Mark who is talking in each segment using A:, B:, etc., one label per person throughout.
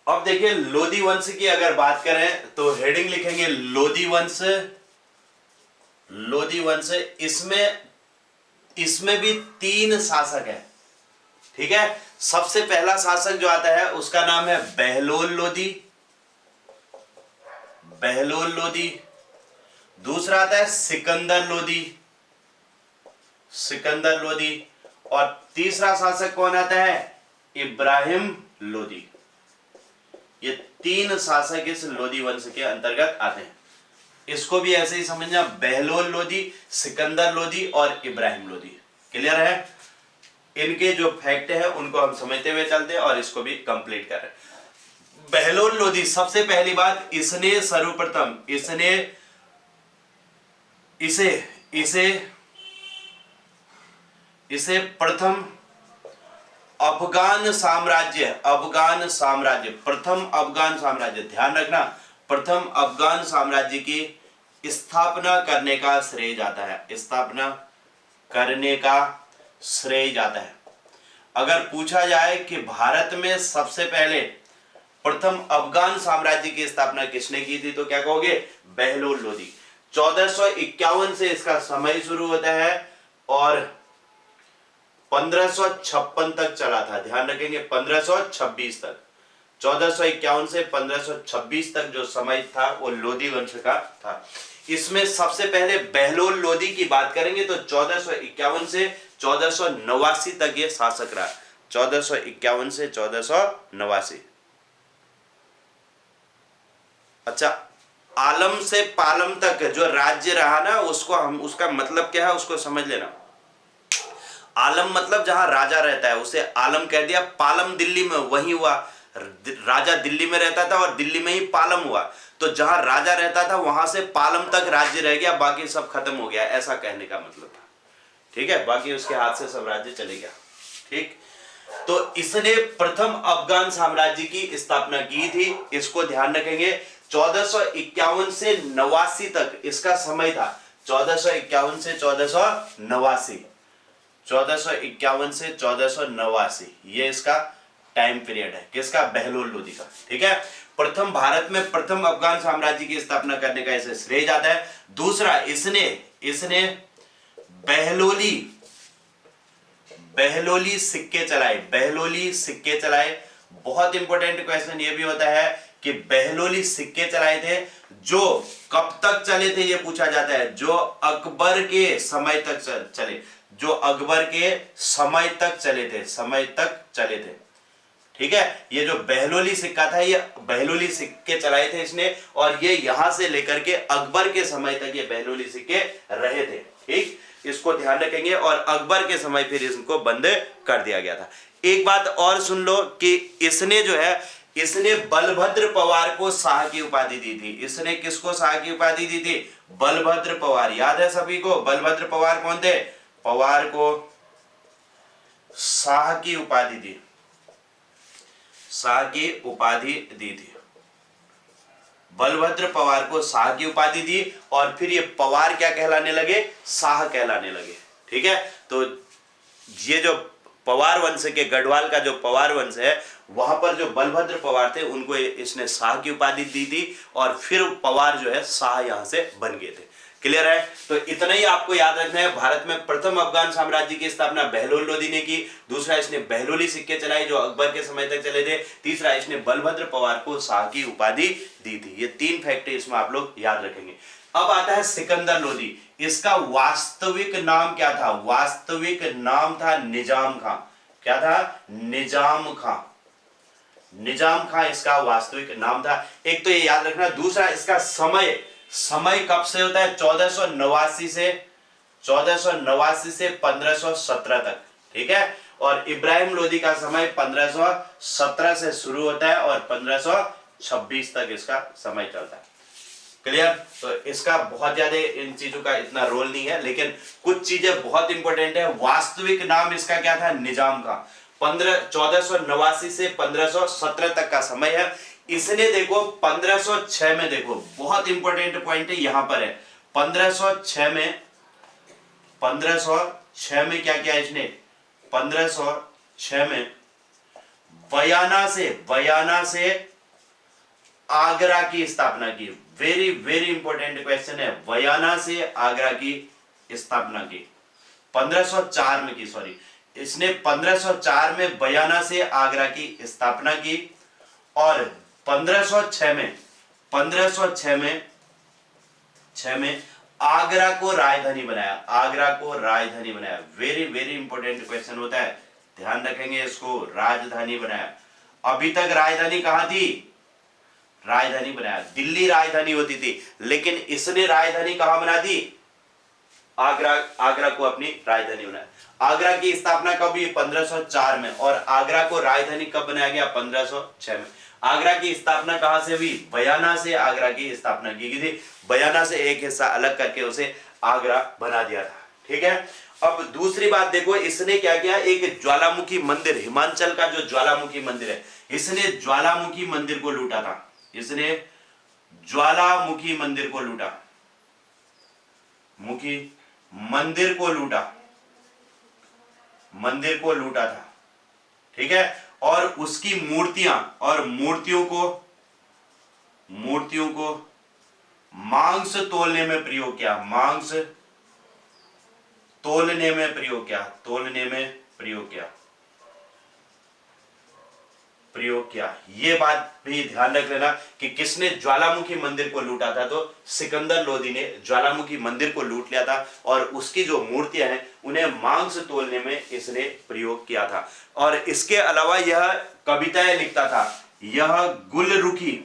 A: अब देखिए लोधी वंश की अगर बात करें तो हेडिंग लिखेंगे लोधी वंश। लोधी वंश इसमें इसमें भी 3 शासक है। ठीक है, सबसे पहला शासक जो आता है उसका नाम है बहलोल लोधी। बहलोल लोधी। दूसरा आता है सिकंदर लोधी। सिकंदर लोधी। और तीसरा शासक कौन आता है? इब्राहिम लोधी। ये 3 शासक इस लोधी वंश के अंतर्गत आते हैं। इसको भी ऐसे ही समझना, बहलोल लोधी, सिकंदर लोधी और इब्राहिम लोधी। क्लियर है? इनके जो फैक्ट है उनको हम समझते हुए चलते हैं और इसको भी कंप्लीट कर रहे हैं। बहलोल लोधी, सबसे पहली बात, इसने सर्वप्रथम इसे प्रथम अफगान साम्राज्य, प्रथम अफगान साम्राज्य, ध्यान रखना, प्रथम अफगान साम्राज्य की स्थापना करने का श्रेय जाता है। स्थापना करने का श्रेय जाता है। अगर पूछा जाए कि भारत में सबसे पहले प्रथम अफगान साम्राज्य की स्थापना किसने की थी तो क्या कहोगे? बहलोल लोधी। 1451 से इसका समय शुरू होता है और 1556 तक चला था। ध्यान रखेंगे 1526 तक। 1451 से 1526 तक जो समय था वो लोधी वंश का था। इसमें सबसे पहले बहलोल लोधी की बात करेंगे तो 1451 से 1489 तक ये शासक रहा। 1451 से 1489। अच्छा, आलम से पालम तक जो राज्य रहा ना, उसका मतलब क्या है उसको समझ लेना। आलम मतलब जहां राजा रहता है उसे आलम कह दिया। पालम दिल्ली में वही हुआ, राजा दिल्ली में रहता था और दिल्ली में ही पालम हुआ। तो जहां राजा रहता था वहां से पालम तक राज्य रह गया, बाकी सब खत्म हो गया, ऐसा कहने का मतलब था। ठीक है, बाकी उसके हाथ से सब राज्य चले गया। ठीक, तो इसने प्रथम अफगान साम्राज्य की स्थापना की थी। इसको ध्यान रखेंगे। 1451 से 89 तक इसका समय था। 1451 से 1489, 1451 से 1489 ये इसका टाइम पीरियड है। किसका? बहलोल लोधी का। ठीक है, प्रथम भारत में प्रथम अफगान साम्राज्य की स्थापना करने का इसे श्रेय जाता है। दूसरा, इसने बहलोली सिक्के चलाए। बहलोली सिक्के चलाए। बहुत इंपॉर्टेंट क्वेश्चन ये भी होता है कि बहलोली सिक्के चलाए थे जो कब तक चले थे, ये पूछा जाता है। जो अकबर के समय तक चले, जो अकबर के समय तक चले थे। ठीक है, ये जो बहलोली सिक्का था, ये बहलोली सिक्के चलाए थे इसने, और ये यहां से लेकर के अकबर के समय तक ये बहलोली सिक्के रहे थे। ठीक, इसको ध्यान रखेंगे। और अकबर के समय फिर इसको बंद कर दिया गया था। एक बात और सुन लो कि इसने बलभद्र पवार को शाह की उपाधि दी थी। इसने किसको शाह की उपाधि दी थी? बलभद्र पवार। याद है सभी को? बलभद्र पवार कौन थे? पवार को शाह की उपाधि दी, शाह की उपाधि दी थी। बलभद्र पवार को शाह की उपाधि दी और फिर ये पवार क्या कहलाने लगे? शाह कहलाने लगे। ठीक है, तो ये जो पवार वंश के, गढ़वाल का जो पवार वंश है, वहां पर जो बलभद्र पवार थे उनको इसने शाह की उपाधि दी थी और फिर पवार जो है शाह यहां से बन गए थे। क्लियर है? तो इतना ही आपको याद रखना है। भारत में प्रथम अफगान साम्राज्य की स्थापना बहलोल लोधी ने की। दूसरा, इसने बहलोली सिक्के चलाए जो अकबर के समय तक चले थे। तीसरा, इसने बलभद्र पवार को शाह की उपाधि दी थी। ये 3 फैक्ट इसमें आप लोग याद रखेंगे। अब आता है सिकंदर लोधी। इसका वास्तविक नाम क्या था? वास्तविक नाम था निजाम खां। क्या था? निजाम खां। निजाम खां इसका वास्तविक नाम था। एक तो ये याद रखना। दूसरा, इसका समय कब से होता है? 1489 से 1517 तक। ठीक है, और इब्राहिम लोधी का समय 1517 से शुरू होता है और 1526 तक इसका समय चलता है। क्लियर? तो इसका बहुत ज्यादा इन चीजों का इतना रोल नहीं है, लेकिन कुछ चीजें बहुत इंपॉर्टेंट है। वास्तविक नाम इसका क्या था? निजाम खां। 1489 से 1517 तक का समय है। इसने देखो 1506 में, देखो बहुत इंपॉर्टेंट पॉइंट है यहां पर है। 1506 में क्या किया इसने? 1506 में बयाना से आगरा की स्थापना की? वेरी वेरी इंपॉर्टेंट क्वेश्चन है। वयाना से आगरा की स्थापना की 1504 में की, सॉरी, इसने 1504 में बयाना से आगरा की स्थापना की और 1506 में आगरा को राजधानी बनाया। आगरा को राजधानी बनाया। वेरी वेरी इंपॉर्टेंट क्वेश्चन होता है, ध्यान रखेंगे इसको। राजधानी बनाया। अभी तक राजधानी कहां थी? राजधानी बनाया, दिल्ली राजधानी होती थी, लेकिन इसने राजधानी कहां बना दी? आगरा। आगरा को अपनी राजधानी बनाया। आगरा की स्थापना कब हुई? 1504 में। और आगरा को राजधानी कब बनाया गया? 1506 में। आगरा की स्थापना कहां से हुई? बयाना से आगरा की स्थापना की गई थी। बयाना से एक हिस्सा अलग करके उसे आगरा बना दिया था। ठीक है। अब दूसरी बात देखो, इसने क्या किया? एक ज्वालामुखी मंदिर, हिमाचल का जो ज्वालामुखी मंदिर है, इसने ज्वालामुखी मंदिर को लूटा था। इसने ज्वालामुखी मंदिर को लूटा, मुखी मंदिर को लूटा, मंदिर को लूटा था। ठीक है। और उसकी मूर्तियां और मूर्तियों को मांस तोलने में प्रयोग किया। मांस तोलने में प्रयोग किया। तोलने में प्रयोग किया। ये बात भी ध्यान रख लेना कि किसने ज्वालामुखी मंदिर को लूटा था? तो सिकंदर लोदी ने ज्वालामुखी मंदिर को लूट लिया था और उसकी जो मूर्तियां हैं उन्हें मांस तोलने में इसने प्रयोग किया था। और इसके अलावा यह कविताएं लिखता था। यह गुलरुखी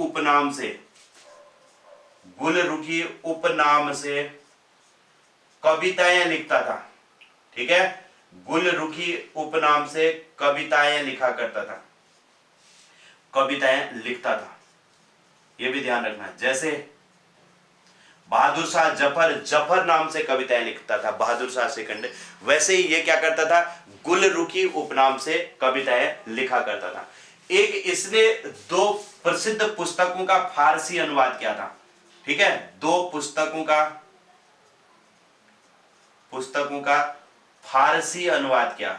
A: उपनाम से कविताएं लिखता था। ठीक है। गुलरुखी उपनाम से कविताएं लिखा करता था, कविताएं लिखता था। यह भी ध्यान रखना। जैसे बहादुर शाह जफर नाम से कविताएं लिखता था, बहादुर शाह सेकंड, वैसे ही ये क्या करता था? गुलरुखी उपनाम से कविताएं लिखा करता था। एक इसने 2 प्रसिद्ध पुस्तकों का फारसी अनुवाद किया था। ठीक है। 2 पुस्तकों का फारसी अनुवाद किया।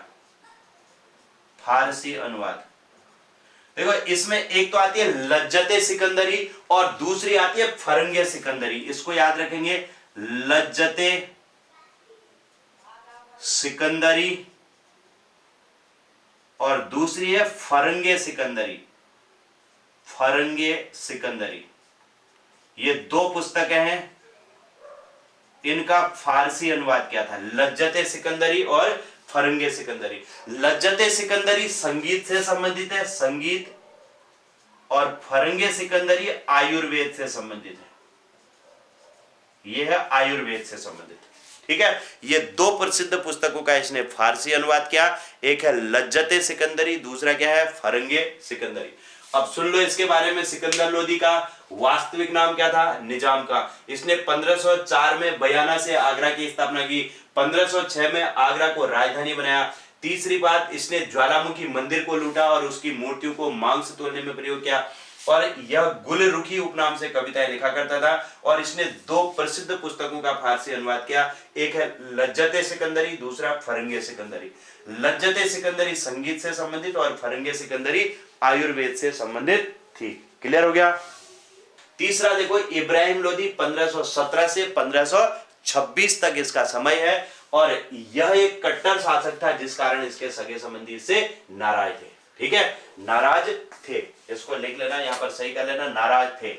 A: फारसी अनुवाद देखो, इसमें एक तो आती है लज्जते सिकंदरी और दूसरी आती है फरंगे सिकंदरी। इसको याद रखेंगे, लज्जते सिकंदरी और दूसरी है फरंगे सिकंदरी। फरंगे सिकंदरी, ये 2 पुस्तकें हैं, इनका फारसी अनुवाद किया था। लज्जते सिकंदरी और फरंगे सिकंदरी। लज्जते सिकंदरी संगीत से संबंधित है, संगीत, और फरंगे सिकंदरी आयुर्वेद से संबंधित है। यह है आयुर्वेद से संबंधित। ठीक है। ये 2 प्रसिद्ध पुस्तकों का इसने फारसी अनुवाद किया। एक है लज्जते सिकंदरी, दूसरा क्या है? फरंगे सिकंदरी। अब सुन लो इसके बारे में। सिकंदर लोदी का वास्तविक नाम क्या था? निजाम का। इसने 1504 में बयाना से आगरा की स्थापना की, 1506 में आगरा को राजधानी बनाया। तीसरी बात, इसने ज्वालामुखी मंदिर को लूटा और उसकी मूर्तियों को मांस तोलने में प्रयोग किया। और यह गुलरुखी उपनाम से कविताएं लिखा करता था। और इसने 2 प्रसिद्ध पुस्तकों का फारसी अनुवाद किया। एक है लज्जते सिकंदरी, दूसरा फरंगे सिकंदरी। लज्जते सिकंदरी संगीत से संबंधित और फरंगे सिकंदरी आयुर्वेद से संबंधित थी। क्लियर हो गया? तीसरा देखो, इब्राहिम लोदी 1517 से 1526 तक इसका समय है और यह एक कट्टर शासक था, जिस कारण इसके सगे संबंधी इससे नाराज थे। ठीक है। नाराज थे, इसको लिख लेना, यहां पर सही कर लेना, नाराज थे।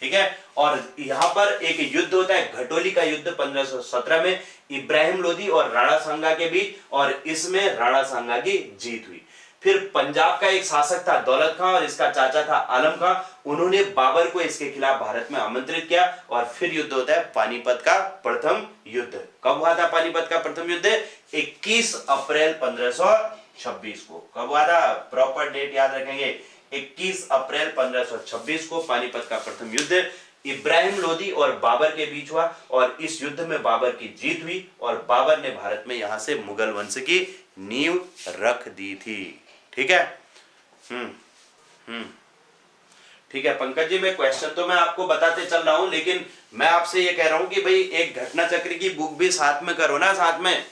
A: ठीक है। और यहां पर एक युद्ध होता है, घटोली का युद्ध 1517 में इब्राहिम लोदी और राणा सांगा के बीच, और इसमें राणा सांगा की जीत हुई। फिर पंजाब का एक शासक था दौलत खां और इसका चाचा था आलम खां। उन्होंने बाबर को इसके खिलाफ भारत में आमंत्रित किया और फिर युद्ध होता है पानीपत का प्रथम युद्ध। कब हुआ था पानीपत का प्रथम युद्ध? 21 अप्रैल 1526 को। कब हुआ था? प्रॉपर डेट याद रखेंगे, 21 अप्रैल 1526 को पानीपत का प्रथम युद्ध इब्राहिम लोदी और बाबर के बीच हुआ। और इस युद्ध में बाबर की जीत हुई और बाबर ने भारत में यहां से मुगल वंश की नींव रख दी थी। ठीक है। ठीक है पंकज जी, मैं क्वेश्चन तो मैं आपको बताते चल रहा हूं, लेकिन मैं आपसे ये कह रहा हूं कि भाई एक घटना चक्र की बुक भी साथ में करो ना। साथ में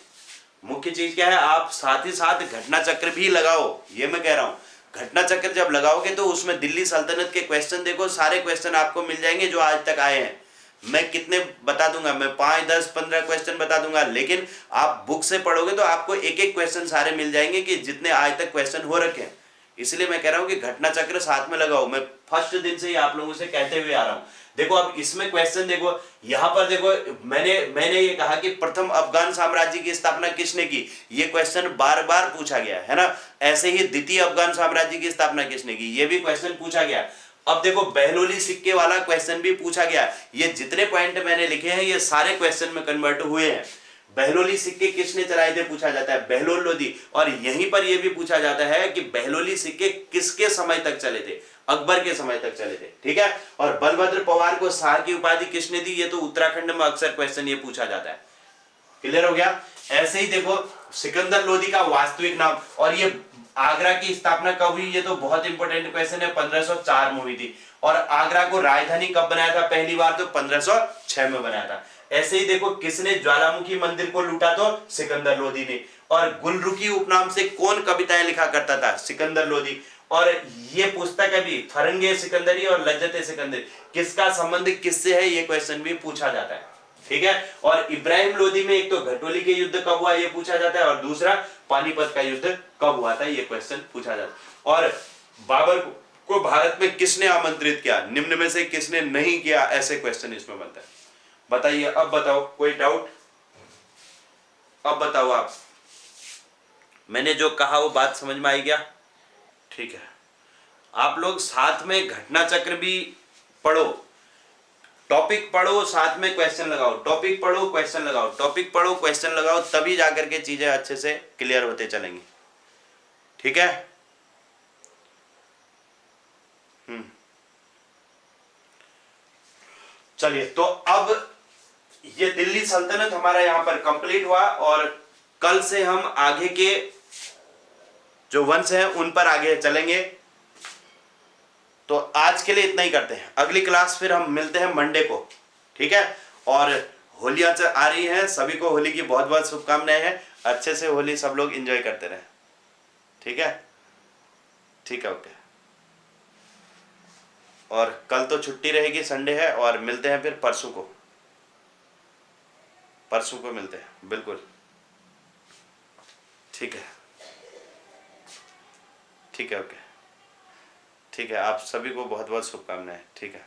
A: मुख्य चीज क्या है, आप साथ ही साथ घटना चक्र भी लगाओ, ये मैं कह रहा हूं। घटना चक्र जब लगाओगे तो उसमें दिल्ली सल्तनत के क्वेश्चन देखो, सारे क्वेश्चन आपको मिल जाएंगे जो आज तक आए हैं। मैं कितने बता दूंगा, मैं 5 10 15 क्वेश्चन बता दूंगा, लेकिन आप बुक से पढ़ोगे तो आपको एक एक क्वेश्चन सारे मिल जाएंगे कि जितने आज तक क्वेश्चन हो रखे हैं। इसलिए मैं कह रहा हूं कि घटना चक्र साथ में लगाओ। मैं फर्स्ट दिन से ही आप लोगों से कहते हुए आ रहा हूं। देखो अब इसमें क्वेश्चन देखो, यहां पर देखो, मैंने ये कहा कि प्रथम अफगान साम्राज्य की स्थापना किसने की, ये क्वेश्चन बार बार पूछा गया है ना। ऐसे ही द्वितीय अफगान साम्राज्य की स्थापना किसने की, ये भी क्वेश्चन पूछा गया। अब देखो बहलोली सिक्के वाला क्वेश्चन भी पूछा गया। ये जितने पॉइंट मैंने लिखे हैं ये सारे क्वेश्चन में कन्वर्ट हुए हैं। बहलोली सिक्के किसने चलाए थे पूछा जाता है, बहलोल लोदी। और यहीं पर यह भी पूछा जाता है कि बहलोली सिक्के किसके समय तक चले थे, अकबर के समय तक चले थे। ठीक है। और बलभद्र पवार को शाह की उपाधि किसने दी, ये तो उत्तराखंड में अक्सर क्वेश्चन ये पूछा जाता है। क्लियर हो गया। ऐसे ही देखो सिकंदर लोदी का वास्तविक नाम, और ये आगरा की स्थापना कब हुई, ये तो बहुत इंपॉर्टेंट क्वेश्चन है। 1504 में हुई थी। और आगरा को राजधानी कब बनाया था पहली बार, तो 1506 में बनाया था। ऐसे ही देखो किसने ज्वालामुखी मंदिर को लूटा, तो सिकंदर लोदी ने। और गुलरुखी उपनाम से कौन कविताएं लिखा करता था, सिकंदर लोदी। और ये पुस्तक है भी फरंगे सिकंदरी और लज्जते सिकंदरी, किसका संबंध किससे है, ये क्वेश्चन भी पूछा जाता है। ठीक है। और इब्राहिम लोदी में एक तो घटोली के युद्ध कब हुआ ये पूछा जाता है, और दूसरा पानीपत का युद्ध कब हुआ था, ये क्वेश्चन पूछा जाता है। और बाबर को भारत में किसने आमंत्रित किया, निम्न में से किसने नहीं किया, ऐसे क्वेश्चन इसमें बनता है। बताइए, अब बताओ कोई डाउट, अब बताओ आप, मैंने जो कहा वो बात समझ में आई क्या। ठीक है। आप लोग साथ में घटना चक्र भी पढ़ो, टॉपिक पढ़ो साथ में क्वेश्चन लगाओ, टॉपिक पढ़ो क्वेश्चन लगाओ, टॉपिक पढ़ो क्वेश्चन लगाओ, तभी जाकर के चीजें अच्छे से क्लियर होते चलेंगी। ठीक है। चलिए, तो अब ये दिल्ली सल्तनत हमारा यहां पर कंप्लीट हुआ, और कल से हम आगे के जो वंश हैं उन पर आगे चलेंगे। तो आज के लिए इतना ही करते हैं, अगली क्लास फिर हम मिलते हैं मंडे को। ठीक है। और होलियां आ रही हैं, सभी को होली की बहुत बहुत शुभकामनाएं हैं। अच्छे से होली सब लोग एंजॉय करते रहें। ठीक है। ठीक है, ओके। और कल तो छुट्टी रहेगी, संडे है, और मिलते हैं फिर परसों को, परसों को मिलते हैं बिल्कुल। ठीक है। ठीक है, ओके। ठीक है, आप सभी को बहुत बहुत शुभकामनाएं। ठीक है।